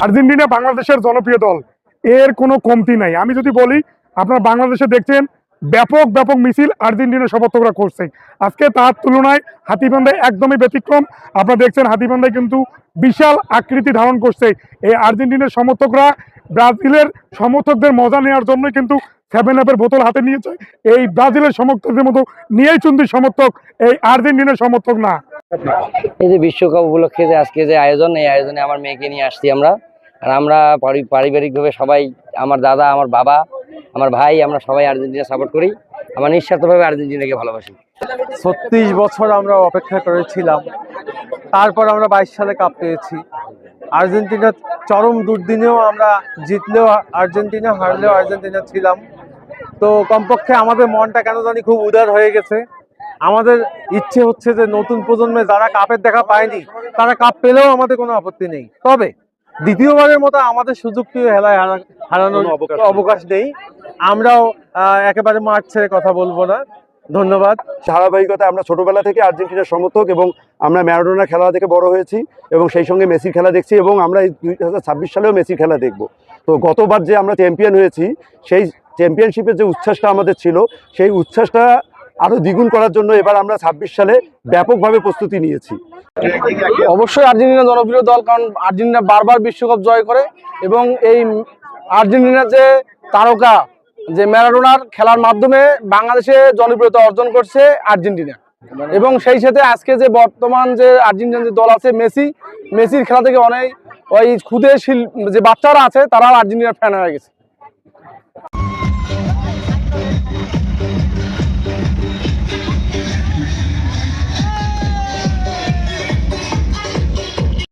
Argentina বাংলাদেশের জনপ্রিয় দল, এর কোনো কমতি নাই। আমি যদি বলি, আপনার বাংলাদেশে দেখছেন ব্যাপক ব্যাপক মিছিল আর্জেন্টিনার সমর্থকরা করছে। আজকে তার তুলনায় হাতীবান্ধায় একদমই ব্যতিক্রম। আপনারা দেখছেন হাতীবান্ধায় কিন্তু বিশাল আকৃতি ধারণ করছে। এই আর্জেন্টিনার সমর্থকরা ব্রাজিলের সমর্থকদের মজা নেওয়ার জন্য কিন্তু 7-আপের বোতল হাতে নিয়েছে। এই ব্রাজিলের সমর্থকদের মতো নিয়েই চুন্দির সমর্থক, এই আর্জেন্টিনার সমর্থক না। এই যে বিশ্বকাপ উপলক্ষে যে আজকে যে আয়োজন, এই আয়োজনে আমার মেয়েকে নিয়ে আসছি আমরা। আর আমরা পারিবারিকভাবে সবাই, আমার দাদা, আমার বাবা, আমার ভাই, আমরা সবাই আর্জেন্টিনা সাপোর্ট করি। আমরা নিঃস্বার্থভাবে আর্জেন্টিনাকে ভালোবাসি। 36 বছর আমরা অপেক্ষা করেছিলাম, তারপর আমরা 22 সালে কাপ পেয়েছি। আর্জেন্টিনার চরম দুর্দিনেও আমরা জিতলেও আর্জেন্টিনা, হারলেও আর্জেন্টিনা ছিলাম। তো কমপক্ষে আমাদের মনটা কেন জানি খুব উদার হয়ে গেছে। আমাদের ইচ্ছে হচ্ছে যে নতুন প্রজন্মে যারা কাপের দেখা পায়নি, তারা কাপ পেলেও আমাদের কোনো আপত্তি নেই। তবে দ্বিতীয়বারের মতো আমাদের সুযোগটিও হেলায় হারানোর অবকাশ নেই। আমরাও একেবারে মাঠ ছেড়ে কথা বলবো না। ধন্যবাদ। ধারাবাহিকতা আমরা ছোটবেলা থেকে আর্জেন্টিনার সমর্থক এবং আমরা ম্যারাডোনার খেলা দেখে বড় হয়েছি এবং সেই সঙ্গে মেসির খেলা দেখছি এবং আমরা এই 2026 সালেও মেসির খেলা দেখব। তো গতবার যে আমরা চ্যাম্পিয়ন হয়েছি, সেই চ্যাম্পিয়নশিপের যে উচ্ছ্বাসটা আমাদের ছিল, সেই উচ্ছ্বাসটা আরও দ্বিগুণ করার জন্য এবার আমরা 26 সালে ব্যাপকভাবে প্রস্তুতি নিয়েছি। অবশ্যই আর্জেন্টিনা জনপ্রিয় দল, কারণ আর্জেন্টিনা বারবার বিশ্বকাপ জয় করে এবং এই আর্জেন্টিনার যে তারকা যে ম্যারাডোনার খেলার মাধ্যমে বাংলাদেশে জনপ্রিয়তা অর্জন করছে আর্জেন্টিনা। এবং সেই সাথে আজকে যে বর্তমান যে আর্জেন্টিনার যে দল আছে, মেসির খেলা থেকে অনেক ওই ক্ষুদে যে বাচ্চারা আছে তারাও আর্জেন্টিনার ফ্যান হয়ে গেছে।